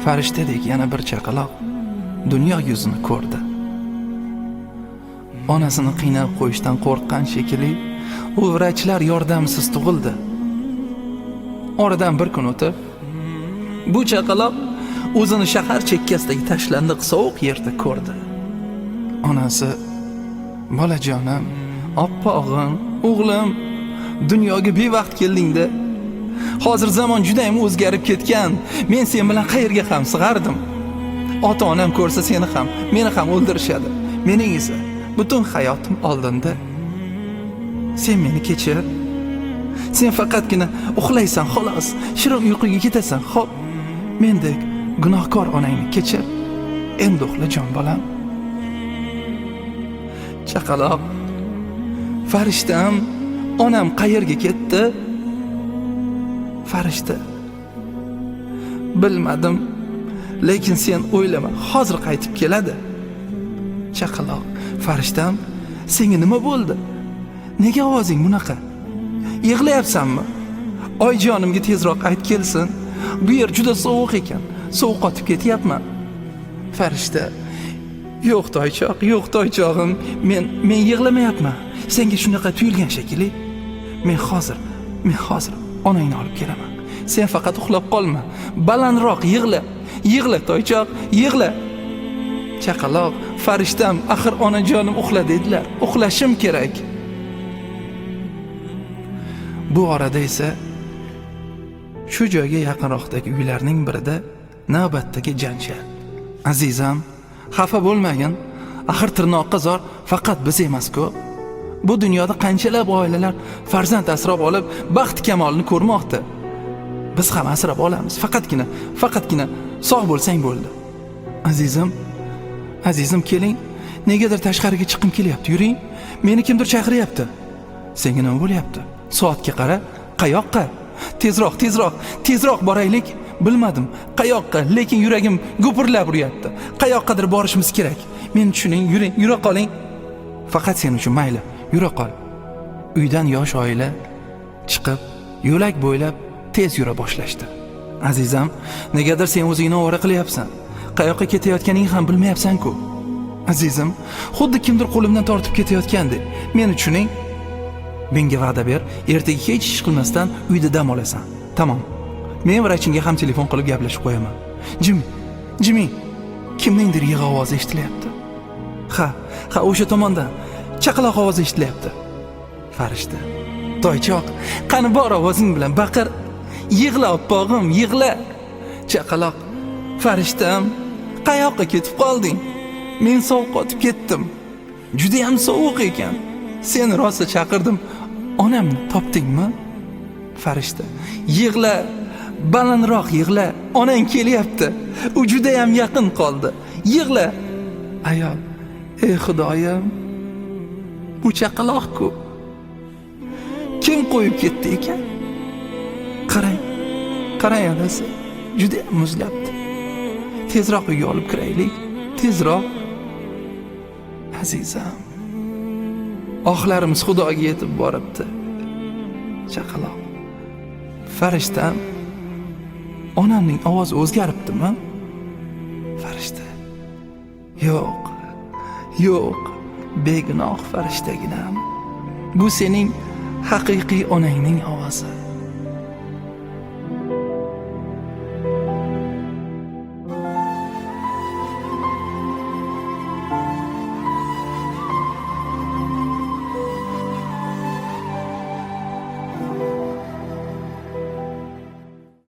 Farishtadek yana bir chaqaloq dunyo yuzini ko'rdi. Onasini qiynab qo'yishdan qo'rqqan shekilli, u vrachlar yordamsiz tug'ildi. Oradan bir kun o'tib, bu chaqaloq o'zini shahar chekkasidagi tashlandiq sovuq yerda ko'rdi. Onasi: "Bolajonim, oppog'im, o'g'lim, dunyoga bevaqt kelding-da. Hozir zamon juda ham o'zgarib ketgan. Men sen bilan qayerga ham sig'ardim. Ota-onam ko'rsa seni ham, meni ham o'ldirishadi. Mening esa butun hayotim oldinda. Sen meni kechir. Sen faqatgina uxlaysan xolos, shirin uyquga ketasan. Xo'p, mendek gunohkor onangni kechir. Endi uxla jon bolam." Chaqaloq: "Farishtam, onam qayerga ketdi?" Farishta: "Bilmadim, lekin sen o'ylama, hozir qaytib keladi." Chaqaloq: "Farishtam, senga nima bo'ldi? Nega ovozing bunaqa? Yig'layapsanmi? Oyjonimga tezroq ayt kelsin. Bu yer juda sovuq ekan. Sovuq qotib ketyapman." Farishta: "Yo'q toychoq, yo'q toychog'im, men yig'lamayapman. Senga shunaqa tuyulgan shekilli. Men hozir onangni olib kelaman. Sen faqat uxlab qolma. Balandroq yig'la. Yig'la toychoq, yig'la." Chaqaloq: "Farishtam, axir onajonim uxla dedilar. Uxlashim kerak." Bu orada esa shu joyga yaqinroqdagi uylarning birida navbatdagi janjal. "Azizam, xafa bo'lmagin. Axir tirnoqqa zor faqat biz emas-ku. Bu dunyoda qanchalab oilalar farzand asrab olib, baxt kamolini ko'rmoqda. Biz ham asrab olamiz. Faqatgina sog' bo'lsang bo'ldi. Azizim keling. Negadir tashqariga chiqim kelyapti. Yuring. Meni kimdir chaqiryapti." "Senga nima bo'lyapti? Soatga qara. Qayoqqa? Tezroq boraylik." "Bilmadim, qayoqqa, lekin yuragim gupirlab uryapti. Qayoqqadir borishimiz kerak. Meni tushuning, yuring, yura qoling. Faqat sen uchun mayli, yura qol." Uydan yosh oila chiqib, yo'lak bo'ylab tez yura boshlashdi. "Azizam, negadir sen o'zingni ovora qilyapsan. Qayoqqa ketayotganingni ham bilmayapsan-ku. Azizim, xuddi kimdir qo'limdan tortib ketayotgandek. Meni tushuning. Menga va'da ber, ertaga hech ish qilmasdan uyda dam olasan. Tamom. Men vrachingga ham telefon qilib gaplashib qo'yaman. Jimmy, kimningdir yig'i ovozi eshitilyapti." Ha, o'sha tomondan chaqaloq ovozi eshitilyapti. Farishta: "Toychoq, qani bor ovozing bilan baqir. Yig'la oppog'im, yig'la." Chaqaloq: "Farishtam, qayoqqa ketib qolding? Men sovuq qotib ketdim. Juda ham sovuq ekan. Seni rosa chaqirdim. Onamni topdingmi?" Farishta: "Yig'la, balandroq yig'la. Onang kelyapti. U juda ham yaqin qoldi. Yig'la." Ayol: "Ey Xudoyim, bu chaqaloq-ku. Kim qo'yib ketdi ekan? Qarang onasi, juda ham muzlabdi. Tezroq uyga olib kiraylik, tezroq." Azizam, oxlarimiz Xudoga yetib boribdi. Chaqaloq: "Farishtam, onamning ovozi o'zgaribdimi?" Farishta: Yo'q, begunoh farishtaginam. Bu sening haqiqiy onangning ovozi."